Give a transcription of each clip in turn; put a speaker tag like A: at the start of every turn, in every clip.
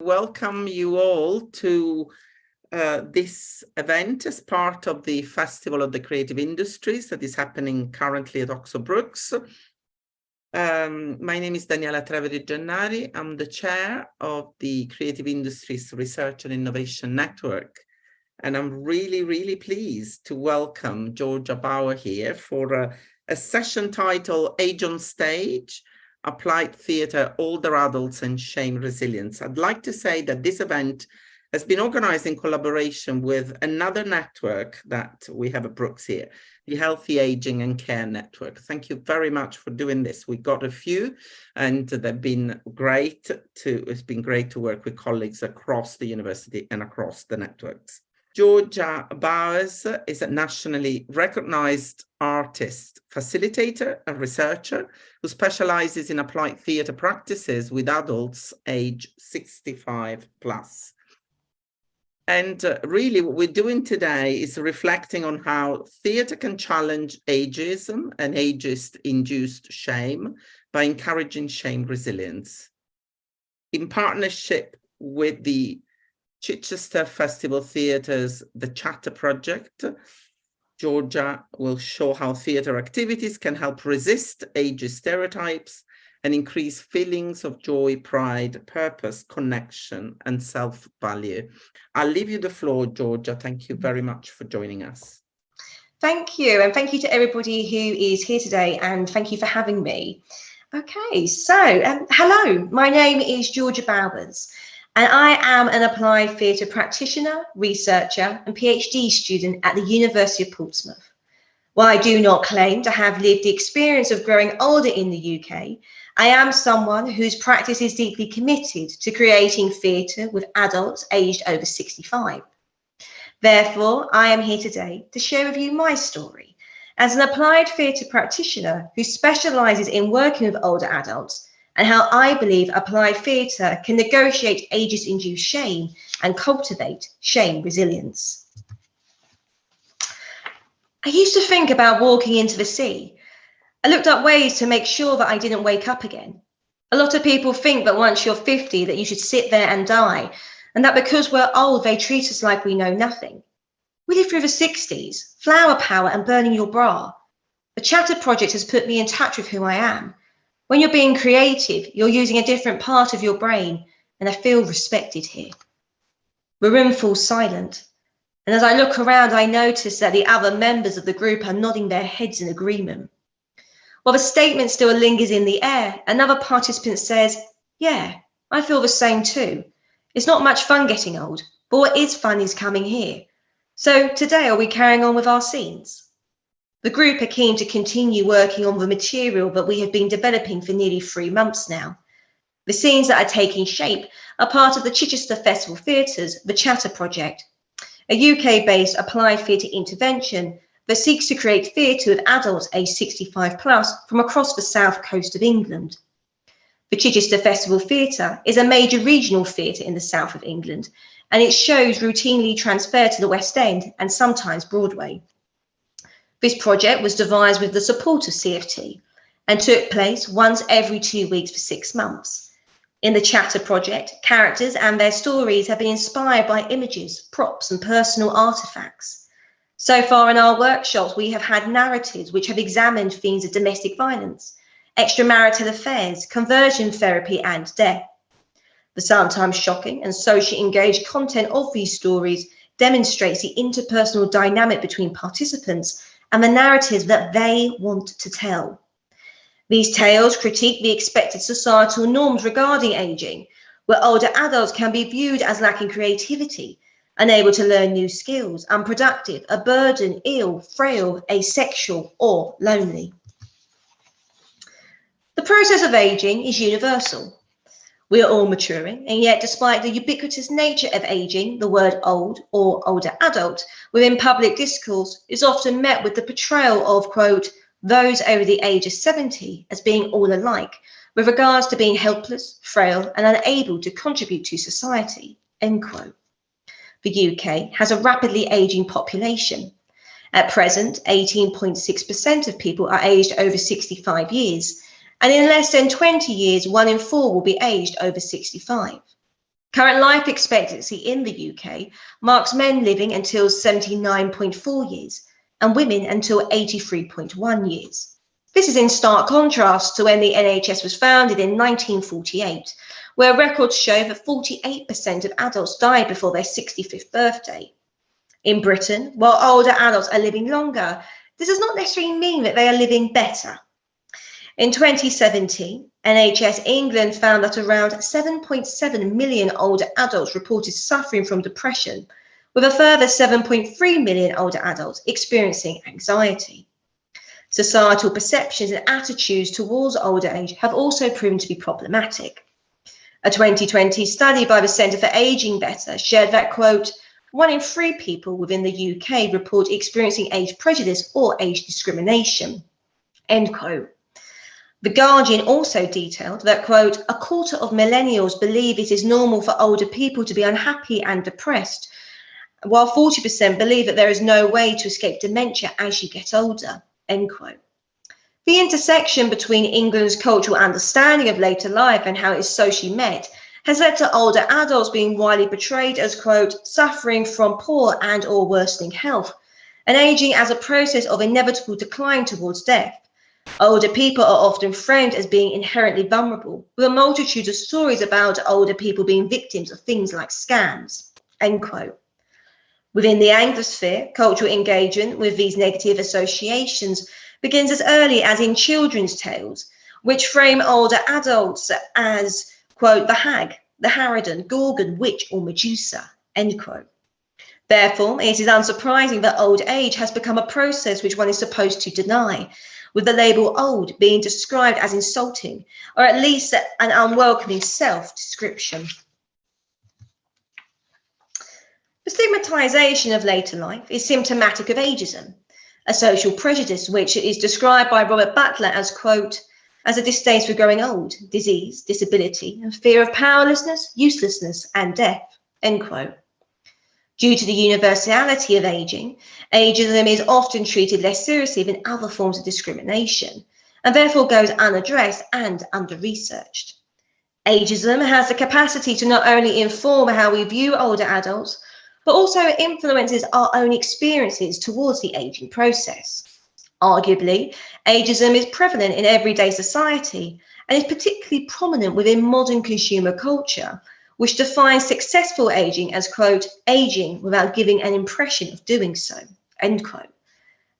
A: Welcome you all to this event as part of the Festival of the Creative Industries that is happening currently at Oxford Brookes. My name is Daniela Treveri Gennari. I'm the chair of the Creative Industries Research and Innovation Network. And I'm really pleased to welcome Georgia Bauer here for a session titled Age on Stage, Applied Theatre, Older Adults and Shame Resilience. I'd like to say that this event has been organized in collaboration with another network that we have at Brookes here, the Healthy Aging and Care Network. Thank you very much for doing this. We got a few and they've been great it's been great to work with colleagues across the university and across the networks. Georgia Bauer is a nationally recognized artist, facilitator and researcher who specializes in applied theatre practices with adults age 65 plus. And really what we're doing today is reflecting on how theatre can challenge ageism and ageist-induced shame by encouraging shame resilience. In partnership with the Chichester Festival Theatre's The Chatter Project, Georgia will show how theatre activities can help resist ageist stereotypes and increase feelings of joy, pride, purpose, connection, and self-value. I'll leave you the floor, Georgia. Thank you very much for joining us.
B: Thank you, and thank you to everybody who is here today, and thank you for having me. Okay, so hello, my name is Georgia Bowers, and I am an applied theatre practitioner, researcher, and PhD student at the University of Portsmouth. While I do not claim to have lived the experience of growing older in the UK, I am someone whose practice is deeply committed to creating theatre with adults aged over 65. Therefore, I am here today to share with you my story as an applied theatre practitioner who specialises in working with older adults, and how I believe applied theatre can negotiate ageist-induced shame and cultivate shame resilience. I used to think about walking into the sea. I looked up ways to make sure that I didn't wake up again. A lot of people think that once you're 50 that you should sit there and die, and that because we're old they treat us like we know nothing. We live through the 60s, flower power and burning your bra. The Chatter Project has put me in touch with who I am. When you're being creative, you're using a different part of your brain, and I feel respected here. The room falls silent, and as I look around, I notice that the other members of the group are nodding their heads in agreement. While the statement still lingers in the air, another participant says, "Yeah, I feel the same too. It's not much fun getting old, but what is fun is coming here. So today, are we carrying on with our scenes?" The group are keen to continue working on the material that we have been developing for nearly 3 months now. The scenes that are taking shape are part of the Chichester Festival Theatre's The Chatter Project, a UK-based applied theatre intervention that seeks to create theatre with adults aged 65 plus from across the south coast of England. The Chichester Festival Theatre is a major regional theatre in the south of England, and its shows routinely transfer to the West End and sometimes Broadway. This project was devised with the support of CFT and took place once every 2 weeks for 6 months. In the Chatter Project, characters and their stories have been inspired by images, props, and personal artifacts. So far in our workshops, we have had narratives which have examined themes of domestic violence, extramarital affairs, conversion therapy, and death. The sometimes shocking and socially engaged content of these stories demonstrates the interpersonal dynamic between participants and the narratives that they want to tell. These tales critique the expected societal norms regarding ageing, where older adults can be viewed as lacking creativity, unable to learn new skills, unproductive, a burden, ill, frail, asexual, or lonely. The process of ageing is universal. We are all maturing, and yet despite the ubiquitous nature of ageing, the word old or older adult within public discourse is often met with the portrayal of, quote, those over the age of 70 as being all alike with regards to being helpless, frail, and unable to contribute to society, end quote. The UK has a rapidly ageing population. At present, 18.6% of people are aged over 65 years, and in less than 20 years, 1 in 4 will be aged over 65. Current life expectancy in the UK marks men living until 79.4 years and women until 83.1 years. This is in stark contrast to when the NHS was founded in 1948, where records show that 48% of adults died before their 65th birthday. In Britain, while older adults are living longer, this does not necessarily mean that they are living better. In 2017, NHS England found that around 7.7 million older adults reported suffering from depression, with a further 7.3 million older adults experiencing anxiety. Societal perceptions and attitudes towards older age have also proven to be problematic. A 2020 study by the Centre for Ageing Better shared that, quote, 1 in 3 people within the UK report experiencing age prejudice or age discrimination, end quote. The Guardian also detailed that, quote, 1/4 of millennials believe it is normal for older people to be unhappy and depressed, while 40% believe that there is no way to escape dementia as you get older, end quote. The intersection between England's cultural understanding of later life and how it is socially met has led to older adults being widely portrayed as, quote, suffering from poor and or worsening health, and ageing as a process of inevitable decline towards death. Older people are often framed as being inherently vulnerable, with a multitude of stories about older people being victims of things like scams, end quote. Within the Anglosphere, cultural engagement with these negative associations begins as early as in children's tales, which frame older adults as, quote, the hag, the harridan, gorgon, witch, or Medusa, end quote. Therefore, it is unsurprising that old age has become a process which one is supposed to deny, with the label old being described as insulting, or at least an unwelcoming self-description. The stigmatization of later life is symptomatic of ageism, a social prejudice which is described by Robert Butler as, quote, as a distaste for growing old, disease, disability, and fear of powerlessness, uselessness, and death, end quote. Due to the universality of ageism is often treated less seriously than other forms of discrimination, and therefore goes unaddressed and under-researched. Ageism has the capacity to not only inform how we view older adults, but also influences our own experiences towards the aging process. Arguably, ageism is prevalent in everyday society and is particularly prominent within modern consumer culture, which defines successful aging as, quote, aging without giving an impression of doing so, end quote.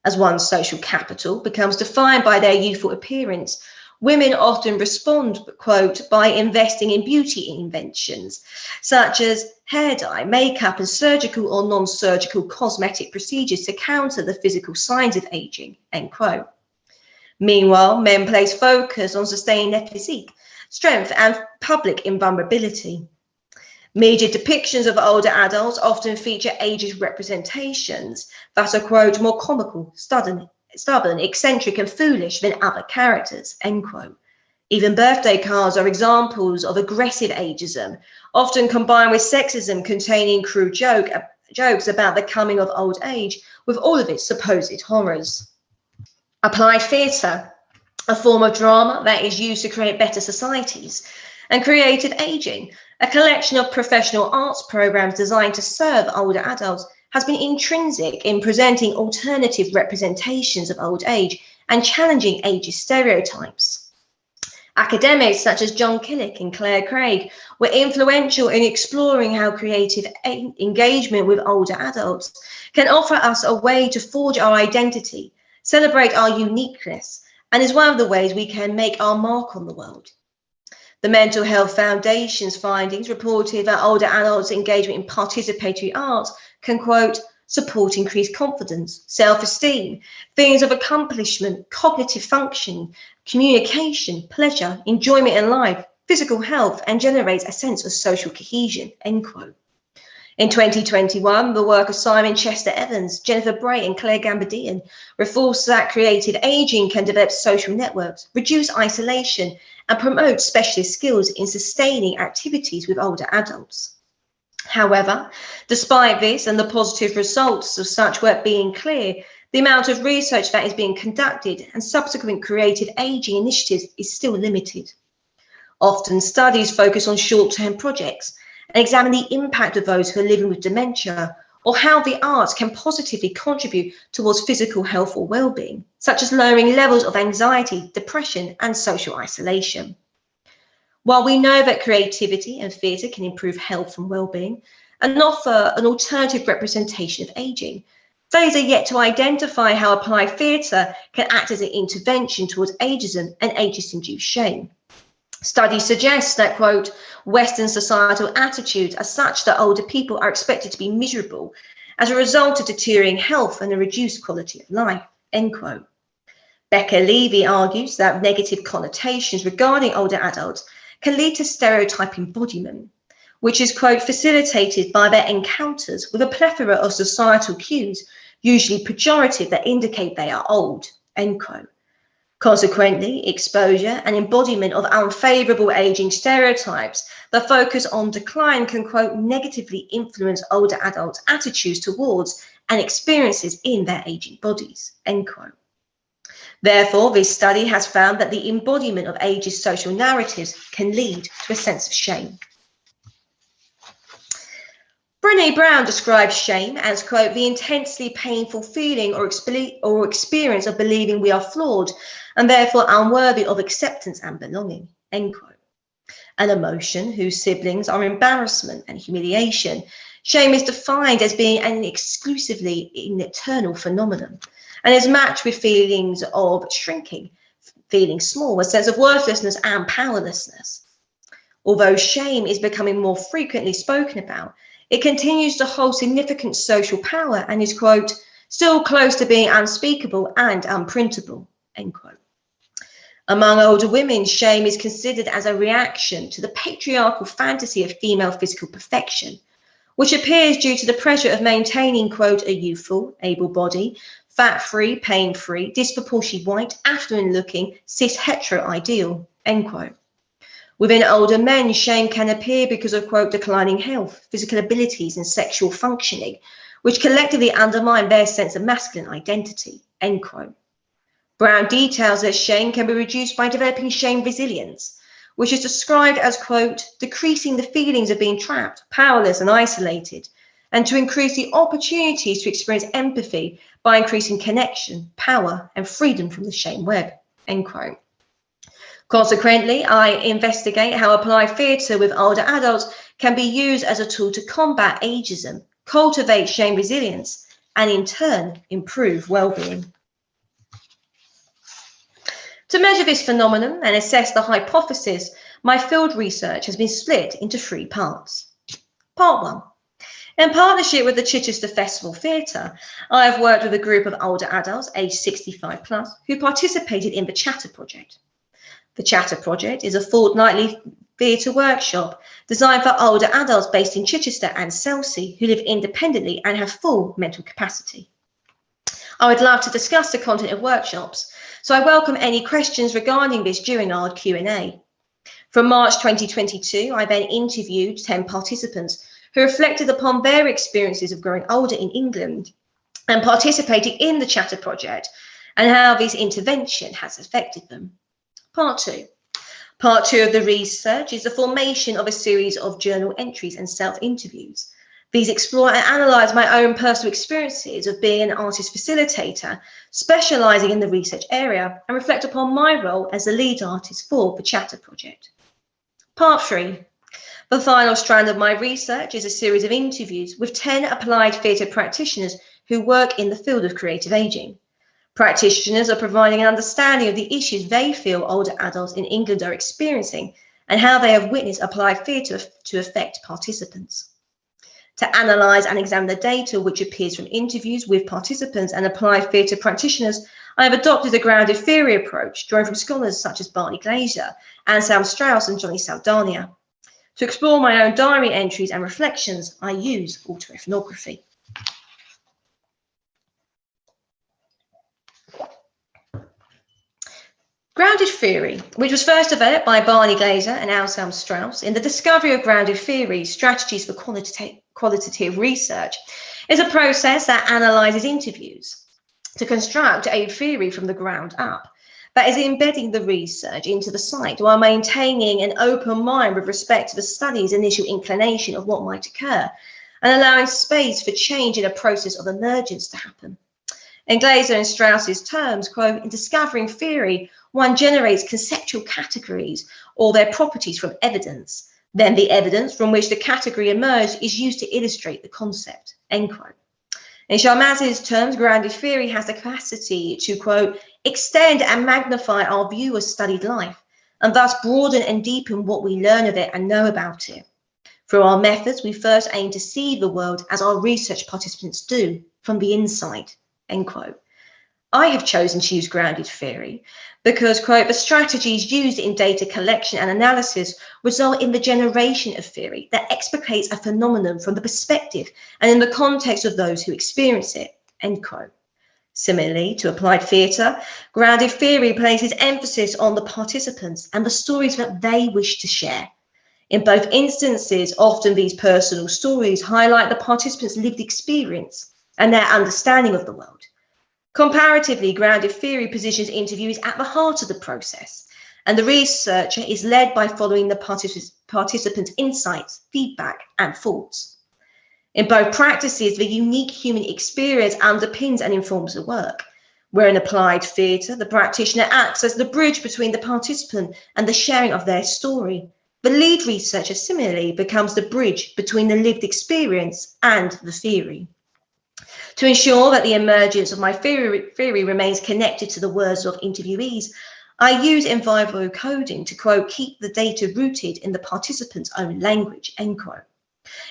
B: As one's social capital becomes defined by their youthful appearance, women often respond, quote, by investing in beauty inventions, such as hair dye, makeup, and surgical or non-surgical cosmetic procedures to counter the physical signs of aging, end quote. Meanwhile, men place focus on sustaining their physique, strength, and public invulnerability. Media depictions of older adults often feature ageist representations that are, quote, more comical, stubborn, eccentric, and foolish than other characters, end quote. Even birthday cards are examples of aggressive ageism, often combined with sexism containing crude jokes about the coming of old age, with all of its supposed horrors. Applied theatre, a form of drama that is used to create better societies, and creative ageing, a collection of professional arts programs designed to serve older adults, has been intrinsic in presenting alternative representations of old age and challenging ageist stereotypes. Academics such as John Killick and Claire Craig were influential in exploring how creative engagement with older adults can offer us a way to forge our identity, celebrate our uniqueness, and is one of the ways we can make our mark on the world. The Mental Health Foundation's findings reported that older adults' engagement in participatory arts can, quote, support increased confidence, self-esteem, feelings of accomplishment, cognitive function, communication, pleasure, enjoyment in life, physical health, and generates a sense of social cohesion, end quote. In 2021, the work of Simon Chester-Evans, Jennifer Bray, and Claire Gambardine reinforced that creative ageing can develop social networks, reduce isolation, and promote specialist skills in sustaining activities with older adults. However, despite this and the positive results of such work being clear, the amount of research that is being conducted and subsequent creative ageing initiatives is still limited. Often studies focus on short-term projects and examine the impact of those who are living with dementia, or how the arts can positively contribute towards physical health or well-being, such as lowering levels of anxiety, depression, and social isolation. While we know that creativity and theatre can improve health and well-being and offer an alternative representation of ageing, studies are yet to identify how applied theatre can act as an intervention towards ageism and ageist-induced shame. Studies suggest that, quote, Western societal attitudes are such that older people are expected to be miserable as a result of deteriorating health and a reduced quality of life, end quote. Becca Levy argues that negative connotations regarding older adults can lead to stereotype embodiment, which is, quote, facilitated by their encounters with a plethora of societal cues, usually pejorative, that indicate they are old, end quote. Consequently, exposure and embodiment of unfavourable ageing stereotypes that focus on decline can, quote, negatively influence older adults' attitudes towards and experiences in their ageing bodies, end quote. Therefore, this study has found that the embodiment of ageist social narratives can lead to a sense of shame. Brené Brown describes shame as, quote, the intensely painful feeling or experience of believing we are flawed and therefore unworthy of acceptance and belonging, end quote. An emotion whose siblings are embarrassment and humiliation. Shame is defined as being an exclusively internal phenomenon and is matched with feelings of shrinking, feeling small, a sense of worthlessness and powerlessness. Although shame is becoming more frequently spoken about, it continues to hold significant social power and is, quote, still close to being unspeakable and unprintable, end quote. Among older women, shame is considered as a reaction to the patriarchal fantasy of female physical perfection, which appears due to the pressure of maintaining, quote, a youthful, able body, fat-free, pain-free, disproportionately white, affluent-looking, cis-hetero ideal, end quote. Within older men, shame can appear because of, quote, declining health, physical abilities, and sexual functioning, which collectively undermine their sense of masculine identity, end quote. Brown details that shame can be reduced by developing shame resilience, which is described as, quote, decreasing the feelings of being trapped, powerless, and isolated, and to increase the opportunities to experience empathy by increasing connection, power, and freedom from the shame web, end quote. Consequently, I investigate how applied theatre with older adults can be used as a tool to combat ageism, cultivate shame resilience, and in turn, improve well-being. To measure this phenomenon and assess the hypothesis, my field research has been split into 3 parts. Part 1. In partnership with the Chichester Festival Theatre, I have worked with a group of older adults aged 65 plus who participated in the Chatter Project. The Chatter Project is a fortnightly theatre workshop designed for older adults based in Chichester and Chelsea who live independently and have full mental capacity. I would love to discuss the content of workshops, so I welcome any questions regarding this during our Q&A. From March 2022, I then interviewed 10 participants who reflected upon their experiences of growing older in England and participating in the Chatter Project and how this intervention has affected them. Part 2. Part 2 of the research is the formation of a series of journal entries and self-interviews. These explore and analyse my own personal experiences of being an artist facilitator, specialising in the research area, and reflect upon my role as the lead artist for the Chatter Project. Part 3. The final strand of my research is a series of interviews with 10 applied theatre practitioners who work in the field of creative ageing. Practitioners are providing an understanding of the issues they feel older adults in England are experiencing and how they have witnessed applied theatre to affect participants. To analyse and examine the data which appears from interviews with participants and applied theatre practitioners, I have adopted a grounded theory approach drawing from scholars such as Barney Glaser, Anselm Strauss and Johnny Saldana. To explore my own diary entries and reflections, I use autoethnography. Grounded theory, which was first developed by Barney Glaser and Anselm Strauss in the discovery of grounded theory, strategies for qualitative research, is a process that analyses interviews to construct a theory from the ground up that is embedding the research into the site while maintaining an open mind with respect to the study's initial inclination of what might occur and allowing space for change in a process of emergence to happen. In Glaser and Strauss's terms, quote, in discovering theory, one generates conceptual categories or their properties from evidence. Then the evidence from which the category emerged is used to illustrate the concept, end quote. In Sharmaz's terms, grounded theory has the capacity to, quote, extend and magnify our view of studied life, and thus broaden and deepen what we learn of it and know about it. Through our methods, we first aim to see the world as our research participants do, from the inside, end quote. I have chosen to use grounded theory because, quote, the strategies used in data collection and analysis result in the generation of theory that explicates a phenomenon from the perspective and in the context of those who experience it, end quote. Similarly to applied theatre, grounded theory places emphasis on the participants and the stories that they wish to share. In both instances, often these personal stories highlight the participants' lived experience and their understanding of the world. Comparatively, grounded theory positions interviewees at the heart of the process, and the researcher is led by following the participants' insights, feedback, and thoughts. In both practices, the unique human experience underpins and informs the work, where in applied theatre, the practitioner acts as the bridge between the participant and the sharing of their story. The lead researcher similarly becomes the bridge between the lived experience and the theory. To ensure that the emergence of my theory remains connected to the words of interviewees, I use in vivo coding to, quote, keep the data rooted in the participant's own language, end quote,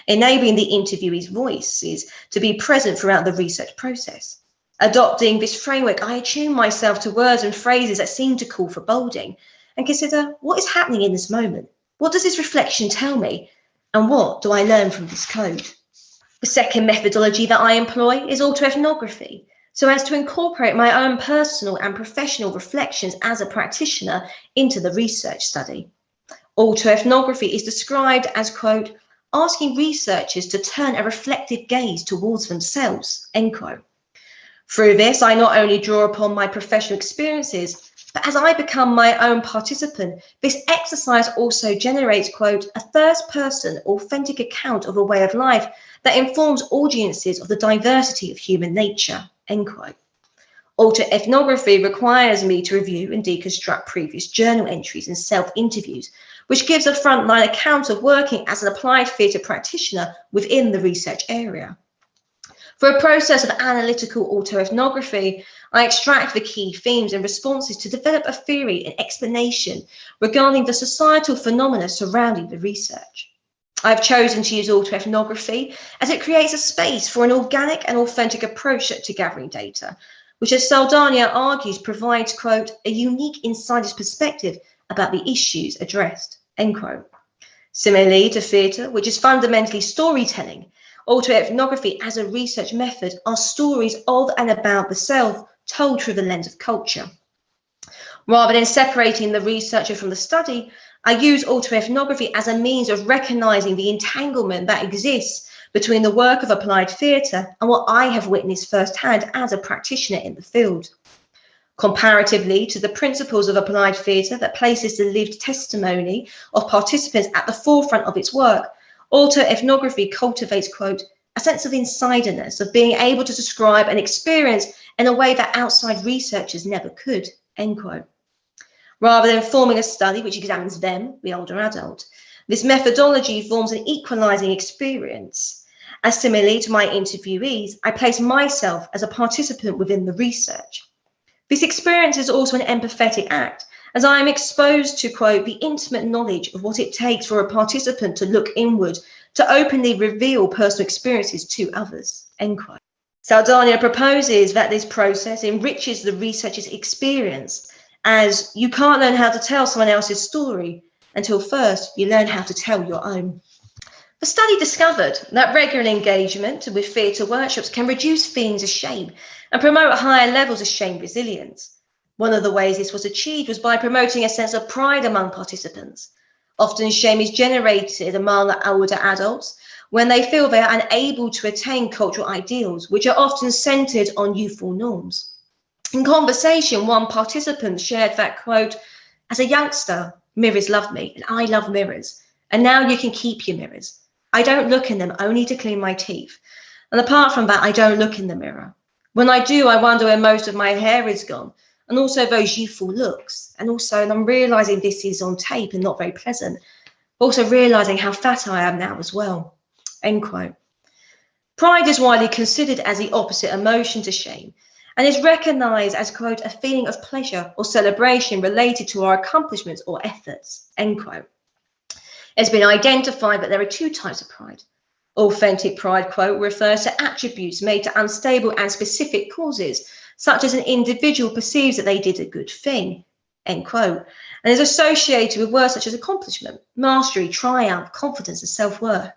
B: enabling the interviewee's voices to be present throughout the research process. Adopting this framework, I attune myself to words and phrases that seem to call for bolding and consider what is happening in this moment. What does this reflection tell me? And what do I learn from this code? The second methodology that I employ is autoethnography, so as to incorporate my own personal and professional reflections as a practitioner into the research study. Autoethnography is described as, quote, asking researchers to turn a reflective gaze towards themselves, end quote. Through this, I not only draw upon my professional experiences, but as I become my own participant, this exercise also generates, quote, a first-person authentic account of a way of life that informs audiences of the diversity of human nature, end quote. Autoethnography requires me to review and deconstruct previous journal entries and self-interviews, which gives a frontline account of working as an applied theatre practitioner within the research area. For a process of analytical autoethnography, I extract the key themes and responses to develop a theory and explanation regarding the societal phenomena surrounding the research. I've chosen to use autoethnography as it creates a space for an organic and authentic approach to gathering data, which, as Saldana argues, provides, quote, a unique insider's perspective about the issues addressed, end quote. Similarly to theatre, which is fundamentally storytelling, autoethnography as a research method are stories of and about the self told through the lens of culture. Rather than separating the researcher from the study, I use autoethnography as a means of recognizing the entanglement that exists between the work of applied theatre and what I have witnessed firsthand as a practitioner in the field. Comparatively to the principles of applied theatre that places the lived testimony of participants at the forefront of its work, autoethnography cultivates, quote, a sense of insiderness, of being able to describe an experience in a way that outside researchers never could, end quote. Rather than forming a study which examines them, the older adult, this methodology forms an equalizing experience. As similarly to my interviewees, I place myself as a participant within the research. This experience is also an empathetic act, as I am exposed to, quote, the intimate knowledge of what it takes for a participant to look inward, to openly reveal personal experiences to others, end quote. Saldana proposes that this process enriches the researcher's experience, as you can't learn how to tell someone else's story until first you learn how to tell your own. The study discovered that regular engagement with theatre workshops can reduce feelings of shame and promote higher levels of shame resilience. One of the ways this was achieved was by promoting a sense of pride among participants. Often shame is generated among older adults when they feel they are unable to attain cultural ideals, which are often centred on youthful norms. In conversation, one participant shared that, quote, "As a youngster, mirrors loved me, and I love mirrors. And now you can keep your mirrors. I don't look in them only to clean my teeth. And apart from that, I don't look in the mirror. When I do, I wonder where most of my hair is gone, and also those youthful looks. And I'm realizing this is on tape and not very pleasant, but also realizing how fat I am now as well," end quote. Pride is widely considered as the opposite emotion to shame, and is recognized as, quote, "a feeling of pleasure or celebration related to our accomplishments or efforts," end quote. It's been identified that there are two types of pride. Authentic pride, quote, refers to attributes made to unstable and specific causes, such as an individual perceives that they did a good thing, end quote, and is associated with words such as accomplishment, mastery, triumph, confidence, and self-worth.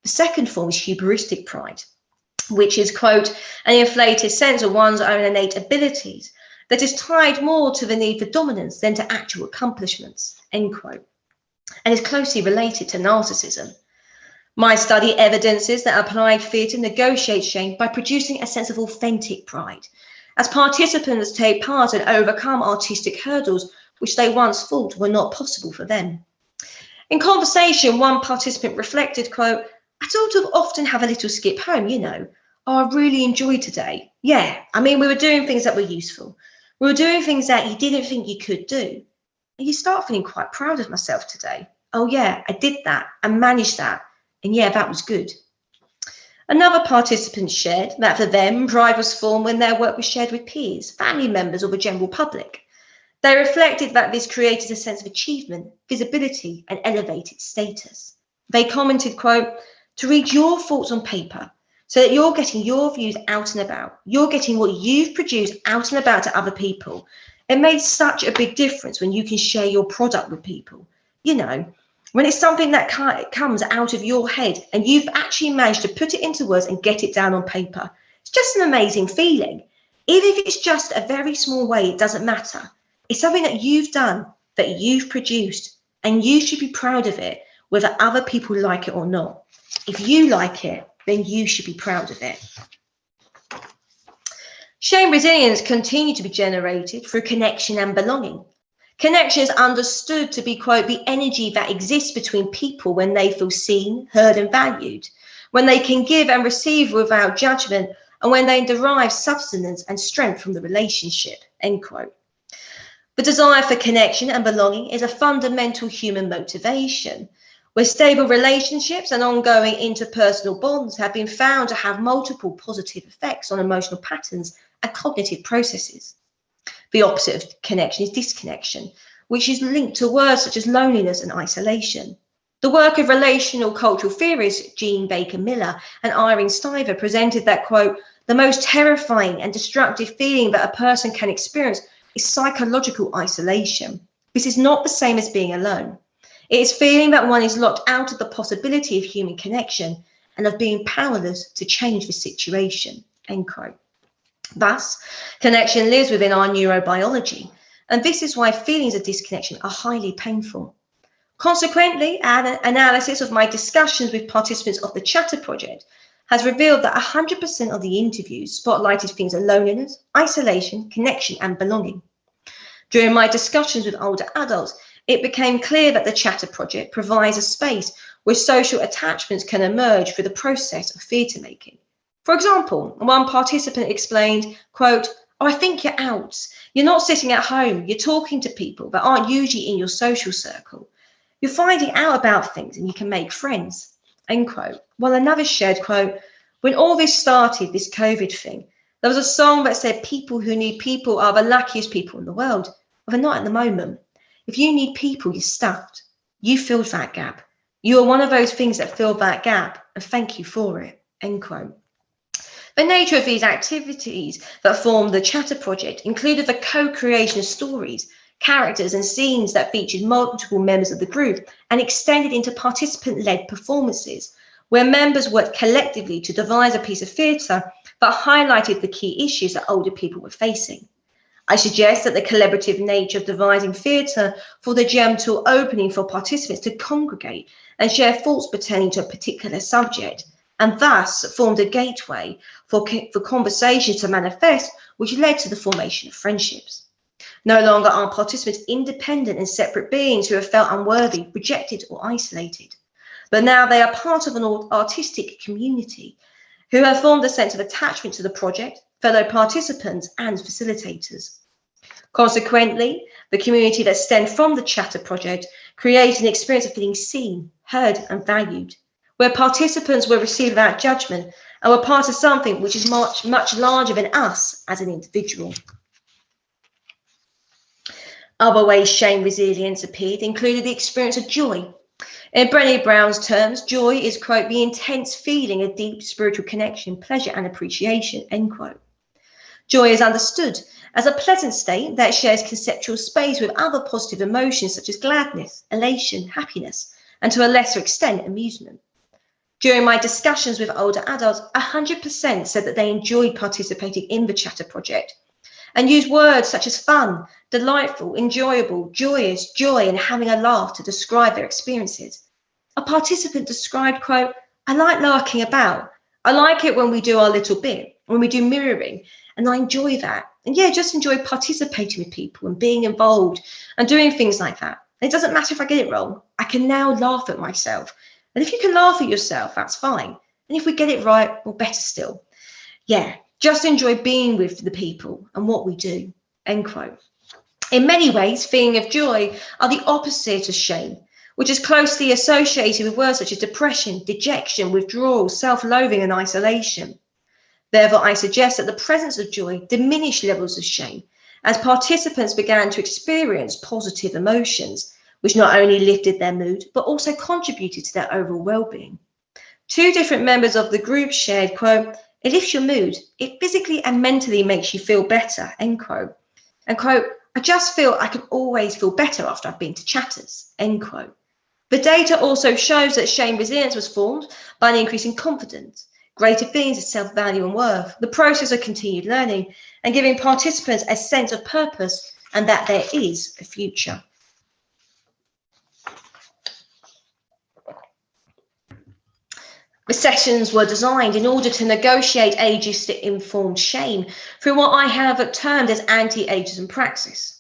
B: The second form is hubristic pride, which is, quote, "an inflated sense of one's own innate abilities that is tied more to the need for dominance than to actual accomplishments," end quote, and is closely related to narcissism. My study evidences that applied theatre negotiates shame by producing a sense of authentic pride, as participants take part and overcome artistic hurdles which they once thought were not possible for them. In conversation, one participant reflected, quote, "I sort of often have a little skip home, you know. Oh, I really enjoyed today. Yeah, I mean, we were doing things that were useful. We were doing things that you didn't think you could do. And you start feeling quite proud of myself today. Oh yeah, I did that and managed that. And yeah, that was good." Another participant shared that for them, pride was formed when their work was shared with peers, family members, or the general public. They reflected that this created a sense of achievement, visibility, and elevated status. They commented, quote, "To read your thoughts on paper so that you're getting your views out and about, you're getting what you've produced out and about to other people. It made such a big difference when you can share your product with people. You know, when it's something that comes out of your head and you've actually managed to put it into words and get it down on paper. It's just an amazing feeling. Even if it's just a very small way, it doesn't matter. It's something that you've done, that you've produced, and you should be proud of it, whether other people like it or not. If you like it, then you should be proud of it." Shame resilience continue to be generated through connection and belonging. Connection is understood to be, quote, "the energy that exists between people when they feel seen, heard, and valued, when they can give and receive without judgment, and when they derive substance and strength from the relationship," end quote. The desire for connection and belonging is a fundamental human motivation, where stable relationships and ongoing interpersonal bonds have been found to have multiple positive effects on emotional patterns and cognitive processes. The opposite of connection is disconnection, which is linked to words such as loneliness and isolation. The work of relational cultural theorists Jean Baker-Miller and Irene Stiver presented that, quote, "the most terrifying and destructive feeling that a person can experience is psychological isolation. This is not the same as being alone. It is feeling that one is locked out of the possibility of human connection and of being powerless to change the situation," end quote. Thus, connection lives within our neurobiology, and this is why feelings of disconnection are highly painful. Consequently, an analysis of my discussions with participants of the Chatter Project has revealed that 100% of the interviews spotlighted themes of loneliness, isolation, connection, and belonging. During my discussions with older adults, it became clear that the Chatter Project provides a space where social attachments can emerge through the process of theatre making. For example, one participant explained, quote, "Oh, I think you're out. You're not sitting at home. You're talking to people that aren't usually in your social circle. You're finding out about things and you can make friends," end quote. While another shared, quote, "When all this started, this COVID thing, there was a song that said people who need people are the luckiest people in the world. Well, they're not at the moment. If you need people, you're stuffed. You filled that gap. You are one of those things that filled that gap, and thank you for it," end quote. The nature of these activities that formed the Chatter Project included the co-creation of stories, characters, and scenes that featured multiple members of the group and extended into participant-led performances, where members worked collectively to devise a piece of theatre that highlighted the key issues that older people were facing. I suggest that the collaborative nature of devising theatre for the gentle opening for participants to congregate and share thoughts pertaining to a particular subject and thus formed a gateway for conversations to manifest, which led to the formation of friendships. No longer are participants independent and separate beings who have felt unworthy, rejected, or isolated, but now they are part of an artistic community who have formed a sense of attachment to the project, fellow participants, and facilitators. Consequently, the community that stemmed from the Chatter project created an experience of feeling seen, heard, and valued, where participants were received without judgment and were part of something which is much, much larger than us as an individual. Other ways shame resilience appeared included the experience of joy. In Brené Brown's terms, joy is, quote, the intense feeling of deep spiritual connection, pleasure, and appreciation, end quote. Joy is understood as a pleasant state that shares conceptual space with other positive emotions such as gladness, elation, happiness, and to a lesser extent, amusement. During my discussions with older adults, 100% said that they enjoyed participating in the Chatter project and used words such as fun, delightful, enjoyable, joyous, joy, and having a laugh to describe their experiences. A participant described, quote, I like larking about. I like it when we do our little bit, when we do mirroring, and I enjoy that. And yeah, just enjoy participating with people and being involved and doing things like that. And it doesn't matter if I get it wrong. I can now laugh at myself. And if you can laugh at yourself, that's fine. And if we get it right, well, better still. Yeah, just enjoy being with the people and what we do, end quote. In many ways, feeling of joy are the opposite of shame, which is closely associated with words such as depression, dejection, withdrawal, self-loathing, and isolation. Therefore, I suggest that the presence of joy diminished levels of shame as participants began to experience positive emotions, which not only lifted their mood, but also contributed to their overall well-being. Two different members of the group shared, quote, it lifts your mood, it physically and mentally makes you feel better, end quote. And quote, I just feel I can always feel better after I've been to Chatters, end quote. The data also shows that shame resilience was formed by an increase in confidence, greater feelings of self-value and worth, the process of continued learning, and giving participants a sense of purpose and that there is a future. The sessions were designed in order to negotiate ageist-informed shame through what I have termed as anti-ageism praxis,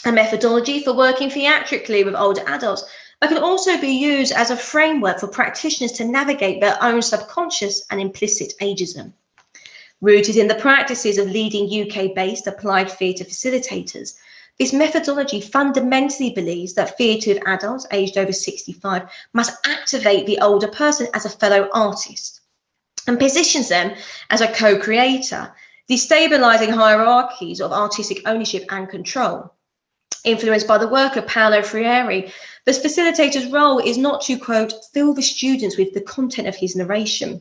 B: a methodology for working theatrically with older adults that can also be used as a framework for practitioners to navigate their own subconscious and implicit ageism. Rooted in the practices of leading UK-based applied theatre facilitators, this methodology fundamentally believes that theatre with adults aged over 65 must activate the older person as a fellow artist and positions them as a co-creator, destabilising hierarchies of artistic ownership and control. Influenced by the work of Paolo Freire, the facilitator's role is not to, quote, fill the students with the content of his narration,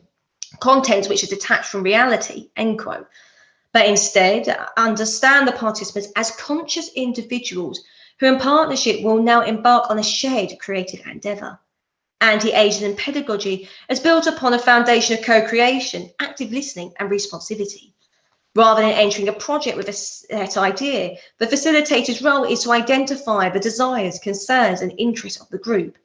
B: content which is detached from reality, end quote, but instead understand the participants as conscious individuals who in partnership will now embark on a shared creative endeavour. Anti-ageism pedagogy is built upon a foundation of co-creation, active listening and responsivity. Rather than entering a project with a set idea, the facilitator's role is to identify the desires, concerns and interests of the group.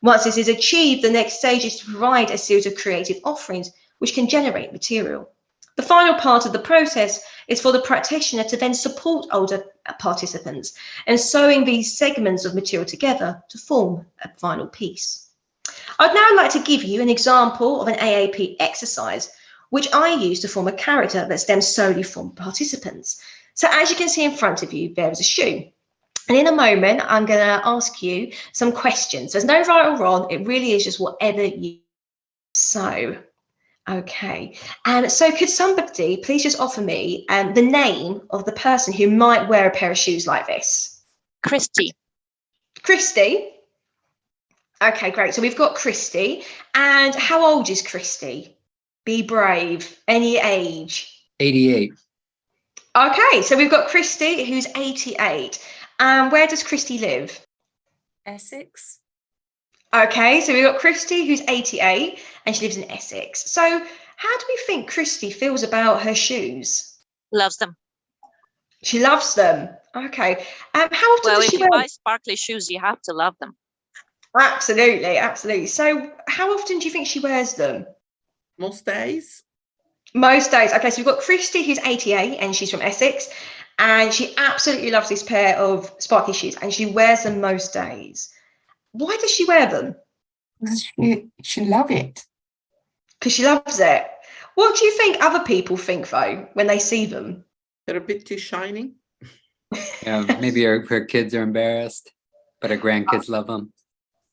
B: Once this is achieved, the next stage is to provide a series of creative offerings which can generate material. The final part of the process is for the practitioner to then support older participants in sewing these segments of material together to form a final piece. I'd now like to give you an example of an AAP exercise which I use to form a character that stems solely from participants. So as you can see in front of you, there is a shoe. And in a moment, I'm going to ask you some questions. There's no right or wrong. It really is just whatever you. So, okay. So could somebody please just offer me the name of the person who might wear a pair of shoes like this?
C: Christy.
B: Christy? Okay, great. So we've got Christy. And how old is Christy? Be brave. Any age?
D: 88.
B: Okay, so we've got Christy, who's 88. Where does Christy live?
E: Essex.
B: Okay, so we've got Christy, who's 88, and she lives in Essex. So how do we think Christy feels about her shoes?
C: Loves them.
B: She loves them. Okay. How often
C: Well,
B: does
C: if
B: she
C: you
B: wear
C: buy sparkly shoes, you have to love them.
B: Absolutely, absolutely. So how often do you think she wears them?
A: Most days?
B: Most days. Okay, so we've got Christy, who's 88, and she's from Essex, and she absolutely loves this pair of sparky shoes, and she wears them most days. Why does she wear them?
D: She love it.
B: Because she loves it. What do you think other people think, though, when they see them?
A: They're a bit too shiny.
F: Yeah, maybe her kids are embarrassed, but her grandkids love them.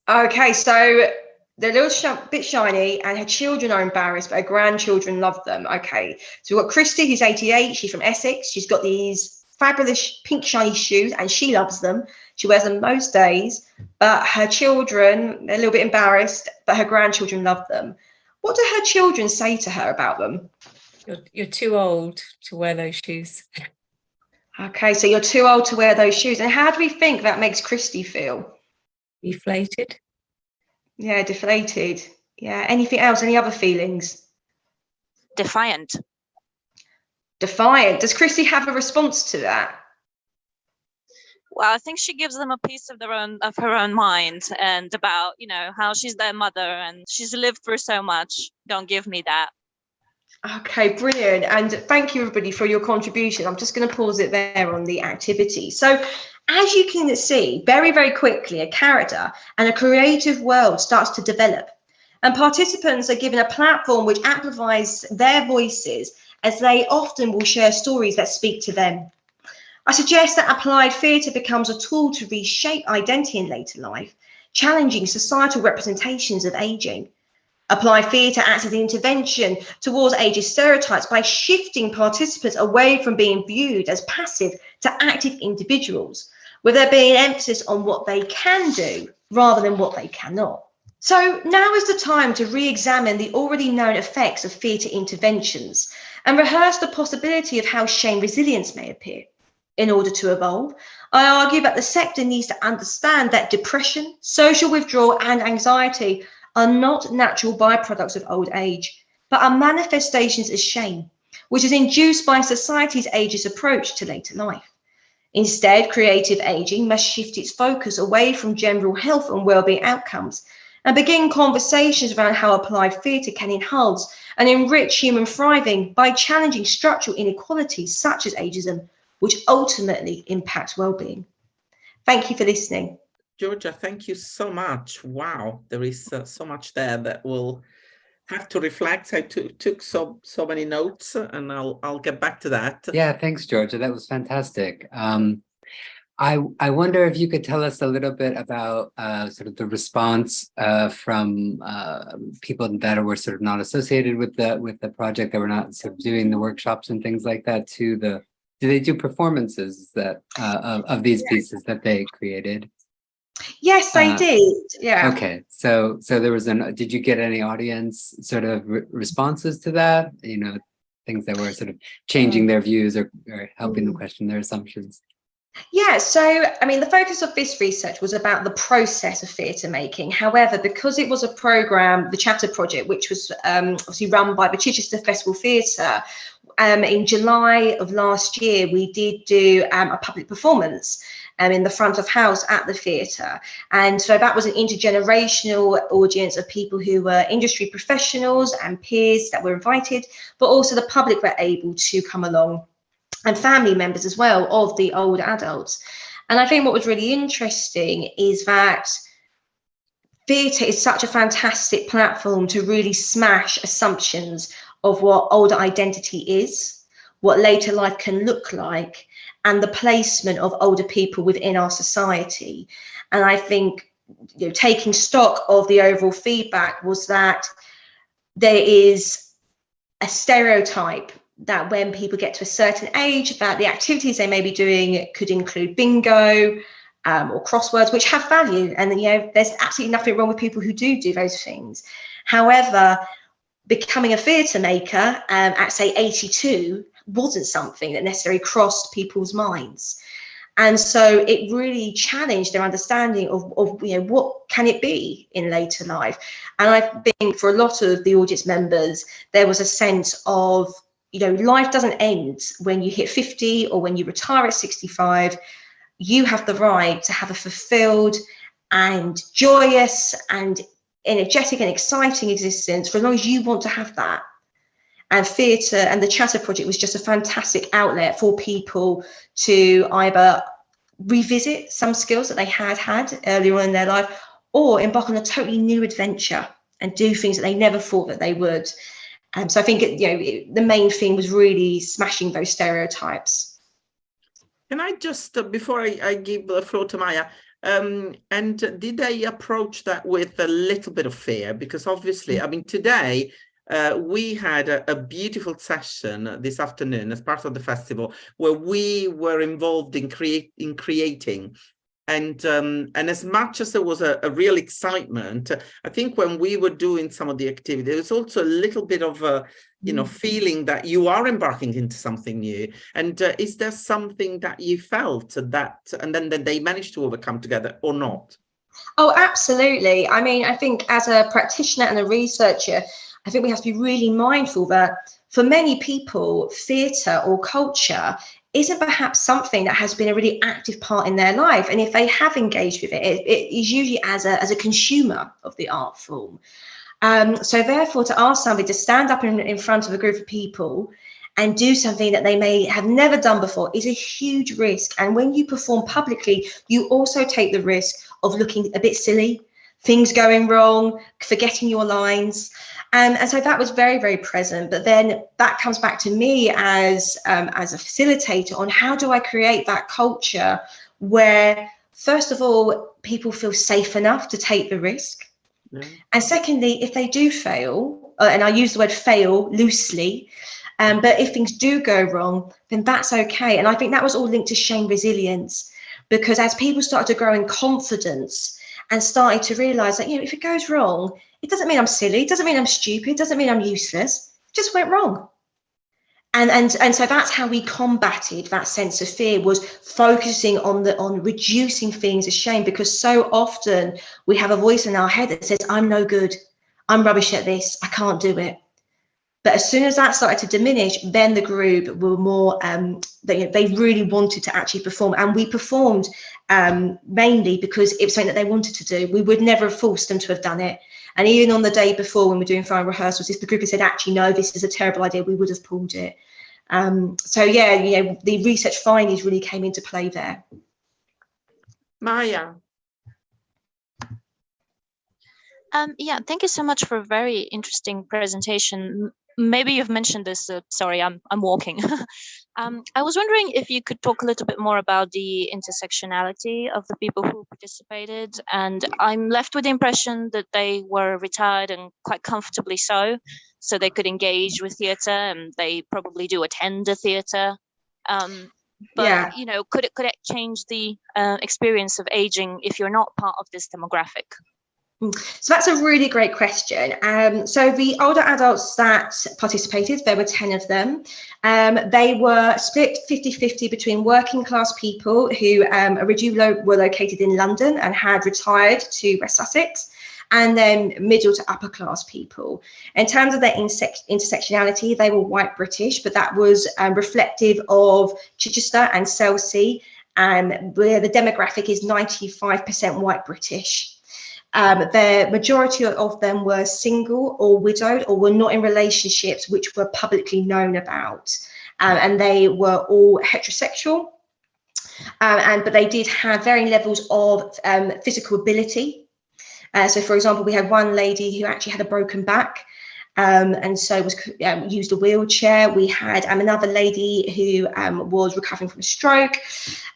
B: Okay, so they're a little bit shiny, and her children are embarrassed, but her grandchildren love them. Okay, so we've got Christy, who's 88. She's from Essex. She's got these fabulous pink shiny shoes, and she loves them. She wears them most days, but her children, they're a little bit embarrassed, but her grandchildren love them. What do her children say to her about them?
E: You're too old to wear those shoes.
B: Okay, so you're too old to wear those shoes. And how do we think that makes Christy feel?
E: Deflated.
B: Yeah, deflated. Yeah, anything else? Any other feelings?
C: Defiant.
B: Defiant. Does Christy have a response to that?
C: Well, I think she gives them a piece of her own mind, and about, how she's their mother and she's lived through so much. Don't give me that.
B: Okay, brilliant. And thank you, everybody, for your contribution. I'm just going to pause it there on the activity. So as you can see, very, very quickly, a character and a creative world starts to develop. And participants are given a platform which amplifies their voices, as they often will share stories that speak to them. I suggest that applied theatre becomes a tool to reshape identity in later life, challenging societal representations of ageing. Applied theatre acts as an intervention towards ageist stereotypes by shifting participants away from being viewed as passive to active individuals, with there being an emphasis on what they can do rather than what they cannot. So now is the time to re-examine the already known effects of theatre interventions and rehearse the possibility of how shame resilience may appear. In order to evolve, I argue that the sector needs to understand that depression, social withdrawal and anxiety are not natural byproducts of old age, but are manifestations of shame, which is induced by society's ageist approach to later life. Instead, creative ageing must shift its focus away from general health and wellbeing outcomes and begin conversations around how applied theatre can enhance and enrich human thriving by challenging structural inequalities such as ageism, which ultimately impacts well-being. Thank you for listening.
A: Georgia, thank you so much. Wow, there is so much there that we'll have to reflect. I took so many notes, and I'll get back to that.
F: Yeah, thanks, Georgia. That was fantastic. I wonder if you could tell us a little bit about sort of the response from people that were sort of not associated with the project, that were not sort of doing the workshops and things like that. Do they do performances that of these pieces that they created?
B: Yes, they did. Yeah.
F: Okay, so there was did you get any audience sort of responses to that? Things that were sort of changing their views or helping them question their assumptions?
B: Yeah, so I mean, the focus of this research was about the process of theatre making. However, because it was a programme, the Chapter Project, which was obviously run by the Chichester Festival Theatre, in July of last year, we did do a public performance in the front of house at the theatre. And so that was an intergenerational audience of people who were industry professionals and peers that were invited, but also the public were able to come along, and family members as well of the old adults. And I think what was really interesting is that theatre is such a fantastic platform to really smash assumptions of what older identity is, what later life can look like, and the placement of older people within our society. And I think, taking stock of the overall feedback was that there is a stereotype that when people get to a certain age, that the activities they may be doing could include bingo or crosswords, which have value. And there's absolutely nothing wrong with people who do those things. However, becoming a theatre maker at say 82 wasn't something that necessarily crossed people's minds. And so it really challenged their understanding of what can it be in later life. And I think for a lot of the audience members, there was a sense of, life doesn't end when you hit 50 or when you retire at 65. You have the right to have a fulfilled and joyous and energetic and exciting existence for as long as you want to have that. And theatre and the Chatter Project was just a fantastic outlet for people to either revisit some skills that they had earlier on in their life, or embark on a totally new adventure and do things that they never thought that they would. So I think the main thing was really smashing those stereotypes.
A: Can I just, before I give the floor to Maya, and did they approach that with a little bit of fear? Because obviously, I mean, today, we had a beautiful session this afternoon as part of the festival where we were involved in creating. And as much as there was a real excitement, I think when we were doing some of the activity, there was also a little bit of a, feeling that you are embarking into something new. And is there something that you felt that, and then they managed to overcome together or not?
B: Oh, absolutely. I mean, I think as a practitioner and a researcher, I think we have to be really mindful that for many people, theatre or culture isn't perhaps something that has been a really active part in their life. And if they have engaged with it, it is usually as a consumer of the art form. So therefore, to ask somebody to stand up in front of a group of people and do something that they may have never done before is a huge risk. And when you perform publicly, you also take the risk of looking a bit silly, things going wrong, forgetting your lines. And so that was very, very present. But then that comes back to me as a facilitator on how do I create that culture where, first of all, people feel safe enough to take the risk. Yeah. And secondly, if they do fail, and I use the word fail loosely, but if things do go wrong, then that's okay. And I think that was all linked to shame resilience, because as people started to grow in confidence and started to realize that, if it goes wrong, it doesn't mean I'm silly, it doesn't mean I'm stupid, it doesn't mean I'm useless, it just went wrong. And so that's how we combated that sense of fear, was focusing on reducing things as shame, because so often we have a voice in our head that says, I'm no good, I'm rubbish at this, I can't do it. But as soon as that started to diminish, then the group were more, they really wanted to actually perform. And we performed mainly because it was something that they wanted to do. We would never have forced them to have done it. And even on the day before, when we're doing final rehearsals, if the group had said, actually, no, this is a terrible idea, we would have pulled it. So yeah, the research findings really came into play there.
A: Maya.
C: Yeah, thank you so much for a very interesting presentation. Maybe you've mentioned this, sorry, I'm walking. I was wondering if you could talk a little bit more about the intersectionality of the people who participated. And I'm left with the impression that they were retired and quite comfortably so they could engage with theatre, and they probably do attend a theatre. But, yeah, could it change the experience of aging if you're not part of this demographic?
B: So that's a really great question. So the older adults that participated, there were 10 of them. They were split 50-50 between working class people who originally were located in London and had retired to West Sussex, and then middle to upper class people. In terms of their intersectionality, they were white British, but that was reflective of Chichester and Chelsea, where the demographic is 95% white British. The majority of them were single or widowed, or were not in relationships which were publicly known about, and they were all heterosexual, but they did have varying levels of physical ability. So, for example, we had one lady who actually had a broken back, and so was used a wheelchair. We had another lady who was recovering from a stroke.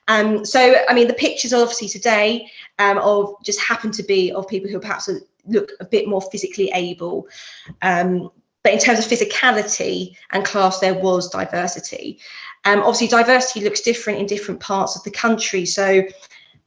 B: So, I mean, the pictures obviously today of just happen to be of people who perhaps look a bit more physically able. But in terms of physicality and class, there was diversity. Obviously, diversity looks different in different parts of the country. So,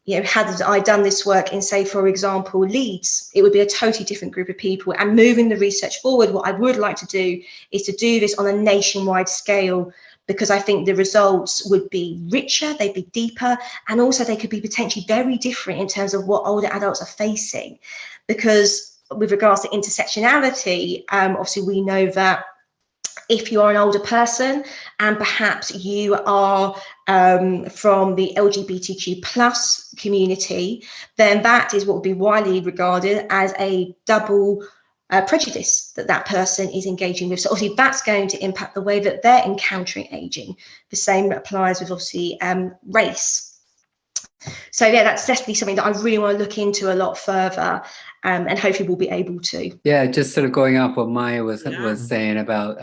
B: had I done this work in, say, for example, Leeds, it would be a totally different group of people. And moving the research forward, what I would like to do is to do this on a nationwide scale, because I think the results would be richer, they'd be deeper, and also they could be potentially very different in terms of what older adults are facing. Because with regards to intersectionality, obviously we know that If you are an older person and perhaps you are from the LGBTQ plus community, then that is what would be widely regarded as a double prejudice that person is engaging with. So obviously that's going to impact the way that they're encountering aging. The same applies with obviously race. So yeah, that's definitely something that I really want to look into a lot further, and hopefully we'll be able to.
F: Yeah, just sort of going off what Maya was
A: Yeah.
F: saying about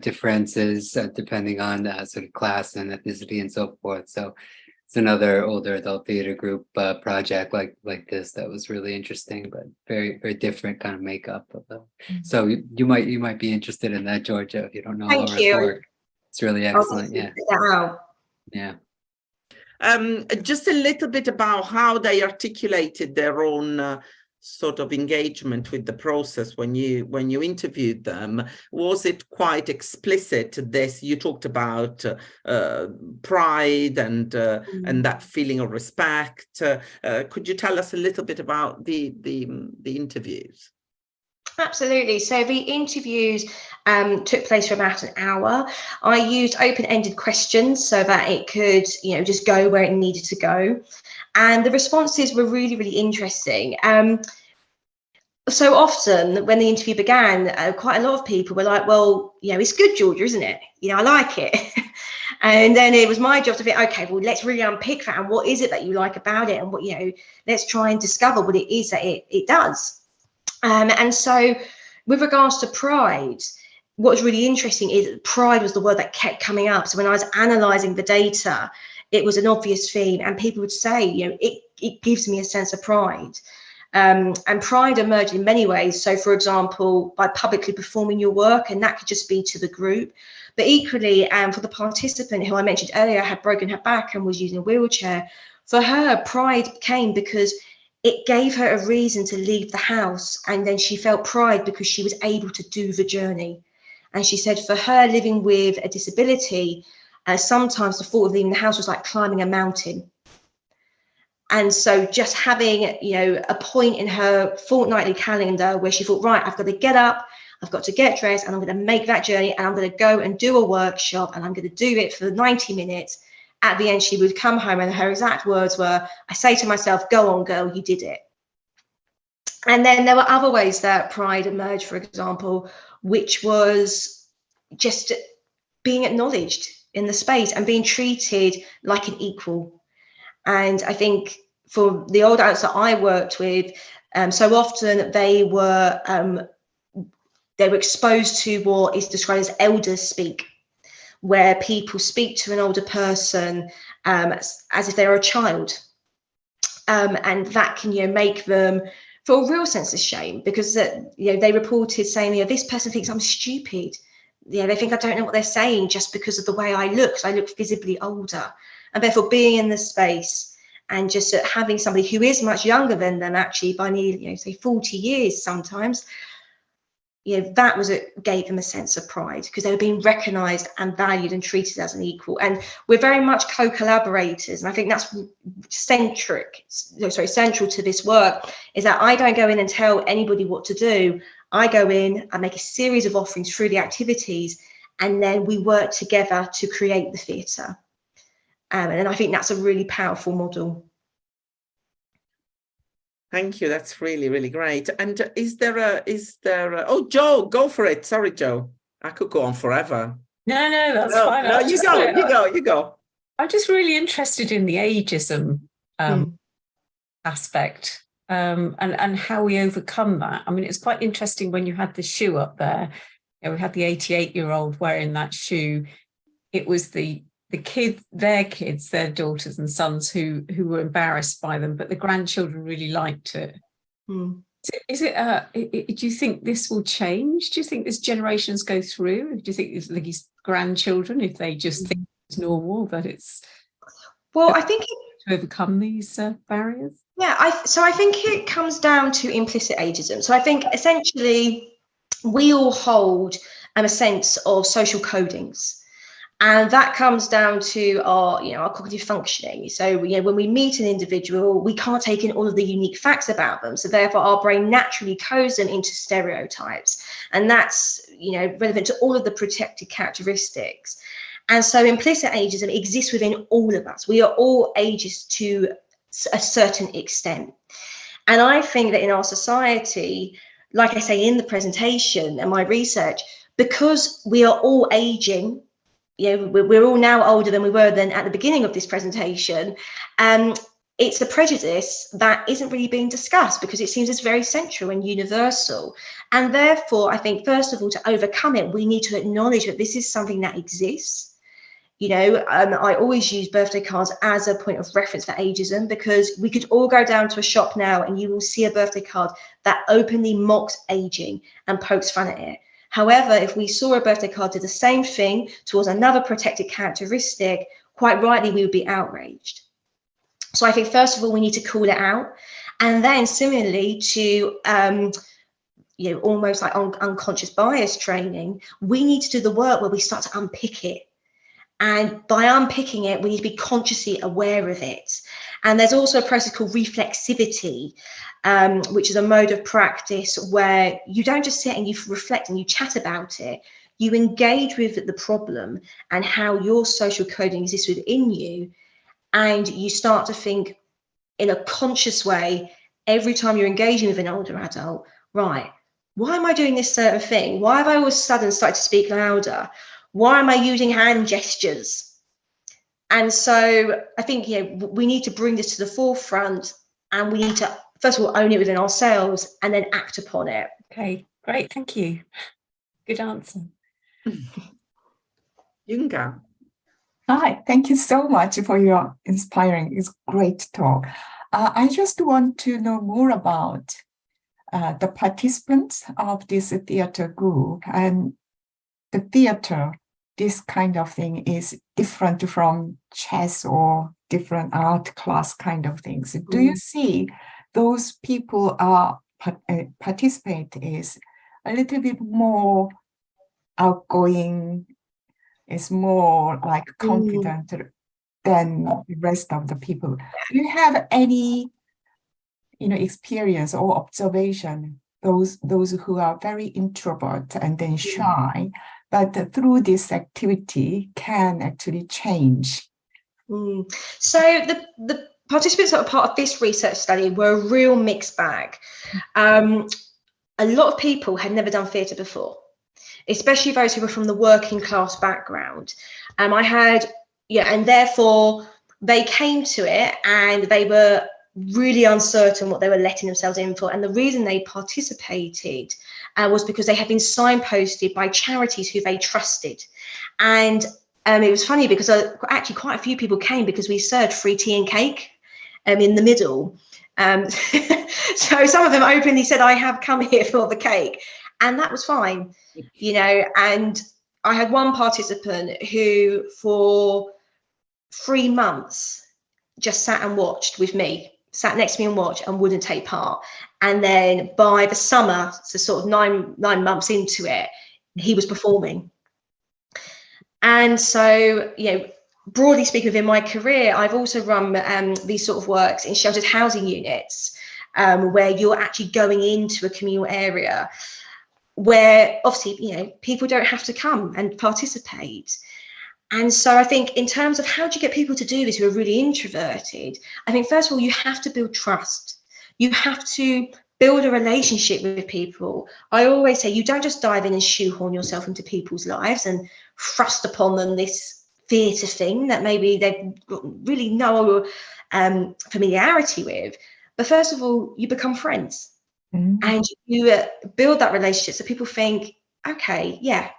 F: differences depending on sort of class and ethnicity and so forth. So it's another older adult theater group project like this that was really interesting, but very, very different kind of makeup of them. So you might be interested in that, Georgia, if you don't know
B: Thank
F: Laura's
B: you.
F: work. It's really excellent. Yeah.
B: Check that out.
F: Yeah.
A: Just a little bit about how they articulated their own sort of engagement with the process when you interviewed them. Was it quite explicit? This you talked about pride and that feeling of respect. Could you tell us a little bit about the interviews?
B: Absolutely. So the interviews took place for about an hour. I used open-ended questions so that it could, just go where it needed to go. And the responses were really, really interesting. So often when the interview began, quite a lot of people were like, well, it's good, Georgia, isn't it? I like it. And then it was my job to think, okay, well, let's really unpick that. And what is it that you like about it? And what, let's try and discover what it is that it does. And so with regards to pride, what's really interesting is pride was the word that kept coming up. So when I was analysing the data, it was an obvious theme, and people would say, it gives me a sense of pride. And pride emerged in many ways. So, for example, by publicly performing your work, and that could just be to the group. But equally, for the participant who I mentioned earlier had broken her back and was using a wheelchair, for her, pride came because it gave her a reason to leave the house, and then she felt pride because she was able to do the journey. And she said for her, living with a disability, sometimes the thought of leaving the house was like climbing a mountain. And so just having, a point in her fortnightly calendar where she thought, right, I've got to get up, I've got to get dressed, and I'm going to make that journey, and I'm going to go and do a workshop, and I'm going to do it for 90 minutes. At the end, she would come home and her exact words were, I say to myself, go on, girl, you did it. And then there were other ways that pride emerged, for example, which was just being acknowledged in the space and being treated like an equal. And I think for the old adults that I worked with, so often they were exposed to what is described as elders speak, where people speak to an older person as if they're a child. And that can make them feel a real sense of shame, because they reported saying, this person thinks I'm stupid. They think I don't know what they're saying just because of the way I look. So I look visibly older. And therefore being in the space and just having somebody who is much younger than them, actually by nearly, say 40 years sometimes, that was gave them a sense of pride, because they were being recognised and valued and treated as an equal. And we're very much co-collaborators, and I think that's central to this work, is that I don't go in and tell anybody what to do. I go in, I make a series of offerings through the activities, and then we work together to create the theatre. And I think that's a really powerful model.
A: Thank you. That's really, really great. And is there a, oh, Joe, go for it. Sorry, Joe. I could go on forever.
E: No, that's fine.
A: No, you go.
E: I'm just really interested in the ageism aspect and how we overcome that. I mean, it's quite interesting when you had the shoe up there. We had the 88-year-old wearing that shoe. It was their kids, their daughters and sons who were embarrassed by them, but the grandchildren really liked it. Do you think this will change? Do you think this generations go through? Do you think these grandchildren, if they just think it's normal, that it's...
B: Well, I think
E: to overcome these barriers?
B: Yeah, I think it comes down to implicit ageism. So I think essentially we all hold a sense of social codings. And that comes down to our cognitive functioning. So, when we meet an individual, we can't take in all of the unique facts about them. So therefore, our brain naturally codes them into stereotypes. And that's, relevant to all of the protected characteristics. And so implicit ageism exists within all of us. We are all ageist to a certain extent. And I think that in our society, like I say in the presentation and my research, because we are all aging, we're all now older than we were then at the beginning of this presentation, it's a prejudice that isn't really being discussed because it seems it's very central and universal. And therefore, I think, first of all, to overcome it, we need to acknowledge that this is something that exists. I always use birthday cards as a point of reference for ageism, because we could all go down to a shop now and you will see a birthday card that openly mocks aging and pokes fun at it. However, if we saw a birthday card do the same thing towards another protected characteristic, quite rightly, we would be outraged. So I think, first of all, we need to call it out. And then similarly to, almost like unconscious bias training, we need to do the work where we start to unpick it. And by unpicking it, we need to be consciously aware of it. And there's also a process called reflexivity, which is a mode of practice where you don't just sit and you reflect and you chat about it. You engage with the problem and how your social coding exists within you. And you start to think in a conscious way every time you're engaging with an older adult, right, why am I doing this certain thing? Why have I all of a sudden started to speak louder? Why am I using hand gestures? And so I think, we need to bring this to the forefront, and we need to, first of all, own it within ourselves and then act upon it.
E: Okay, great. Thank you. Good answer.
A: Yunga.
D: Hi, thank you so much for your inspiring, it's great talk. I just want to know more about the participants of this theater group, and the theater, this kind of thing is different from chess or different art class kind of things. Do you see those people are participate is a little bit more outgoing, is more like confident than the rest of the people? Do you have any, experience or observation, those who are very introvert and then shy, but through this activity can actually change?
B: So the participants that were part of this research study were a real mixed bag. A lot of people had never done theatre before, especially those who were from the working class background. And therefore they came to it and they were really uncertain what they were letting themselves in for. And the reason they participated was because they had been signposted by charities who they trusted. And it was funny because actually quite a few people came because we served free tea and cake in the middle. So some of them openly said, I have come here for the cake. And that was fine, and I had one participant who for 3 months just sat and watched with me, sat next to me and watched and wouldn't take part. And then by the summer, so sort of nine months into it, he was performing. And so, broadly speaking, within my career, I've also run these sort of works in sheltered housing units, where you're actually going into a communal area where obviously, people don't have to come and participate. And so I think in terms of how do you get people to do this who are really introverted, I think first of all, you have to build trust. You have to build a relationship with people. I always say you don't just dive in and shoehorn yourself into people's lives and thrust upon them this theatre thing that maybe they've got really no familiarity with. But first of all, you become friends. And you build that relationship so people think, okay, yeah,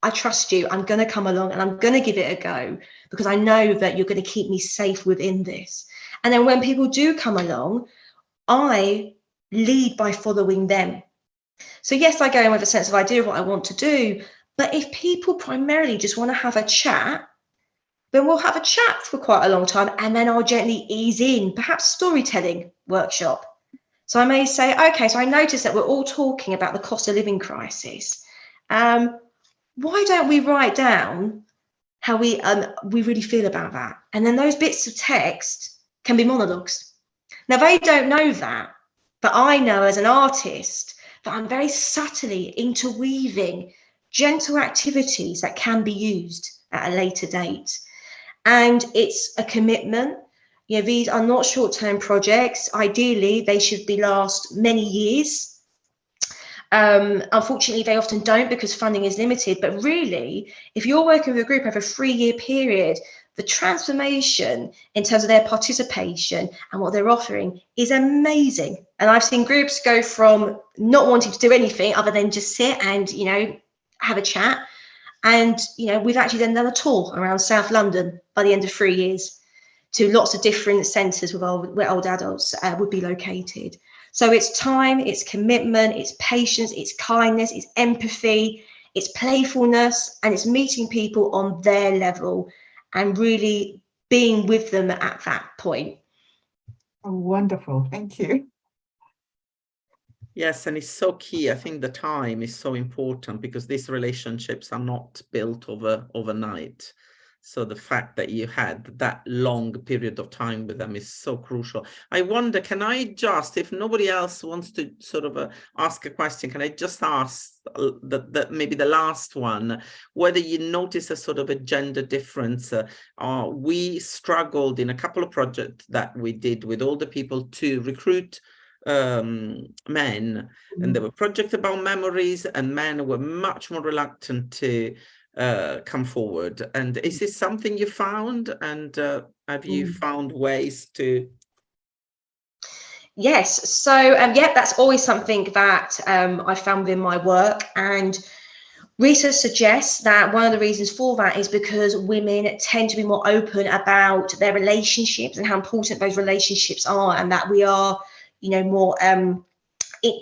B: I trust you. I'm going to come along and I'm going to give it a go because I know that you're going to keep me safe within this. And then when people do come along, I lead by following them. So yes, I go in with a sense of idea of what I want to do. But if people primarily just want to have a chat, then we'll have a chat for quite a long time. And then I'll gently ease in, perhaps storytelling workshop. So I may say, okay, so I noticed that we're all talking about the cost of living crisis. Why don't we write down how we really feel about that? And then those bits of text can be monologues. Now, they don't know that, but I know as an artist but I'm very subtly interweaving gentle activities that can be used at a later date. And it's a commitment. You know, these are not short-term projects. Ideally, they should be last many years. Unfortunately, they often don't because funding is limited. But really, if you're working with a group over a 3-year period, the transformation in terms of their participation and what they're offering is amazing. And I've seen groups go from not wanting to do anything other than just sit and, you know, have a chat. And, you know, we've actually then done a tour around South London by the end of 3 years to lots of different centres where old adults would be located. So it's time, it's commitment, it's patience, it's kindness, it's empathy, it's playfulness, and it's meeting people on their level and really being with them at that point.
D: Oh, wonderful. Thank you.
A: Yes, and it's so key. I think the time is so important because these relationships are not built overnight. So the fact that you had that long period of time with them is so crucial. I wonder, can I just, if nobody else wants to sort of ask a question, can I just ask maybe the last one, whether you notice a sort of a gender difference? We struggled in a couple of projects that we did with older people to recruit men, and there were projects about memories, and men were much more reluctant to come forward. And is this something you found, and have you found ways to?
B: Yes, so yeah, that's always something that I found within my work, and research suggests that one of the reasons for that is because women tend to be more open about their relationships and how important those relationships are, and that we are, you know, more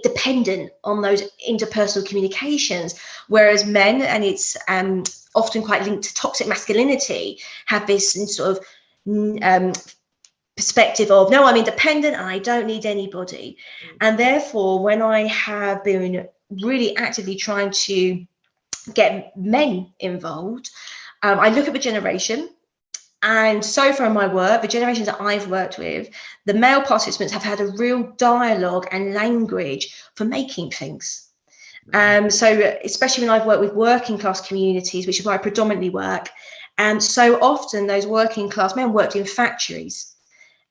B: dependent on those interpersonal communications, whereas men, and it's often quite linked to toxic masculinity, have this sort of perspective of, no, I'm independent and I don't need anybody. And therefore, when I have been really actively trying to get men involved, I look at the generation. And so far in my work, the generations that I've worked with, the male participants have had a real dialogue and language for making things. So especially when I've worked with working class communities, which is where I predominantly work, and so often those working class men worked in factories,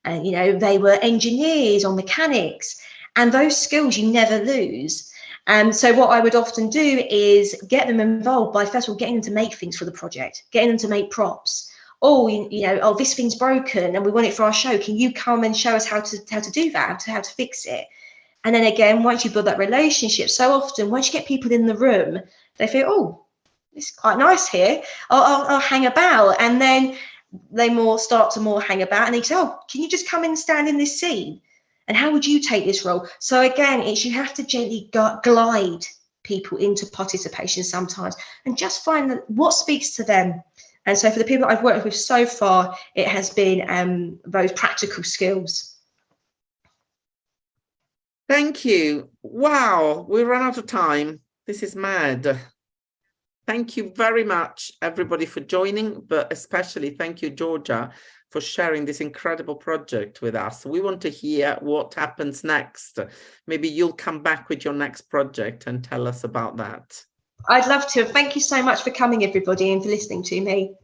B: and you know, they were engineers or mechanics, and those skills you never lose. And so what I would often do is get them involved by first of all getting them to make things for the project, getting them to make props. Oh, you know, oh, this thing's broken and we want it for our show. Can you come and show us how to do that, how to fix it? And then again, once you build that relationship, so often once you get people in the room, they feel, oh, it's quite nice here. I'll hang about. And then they start to hang about, and they say, oh, can you just come and stand in this scene? And how would you take this role? So again, you have to gently glide people into participation sometimes and just find what speaks to them. And so for the people that I've worked with so far, it has been those practical skills.
A: Thank you. Wow, we ran out of time. This is mad. Thank you very much, everybody, for joining, but especially thank you, Georgia, for sharing this incredible project with us. We want to hear what happens next. Maybe you'll come back with your next project and tell us about that.
B: I'd love to. Thank you so much for coming, everybody, and for listening to me.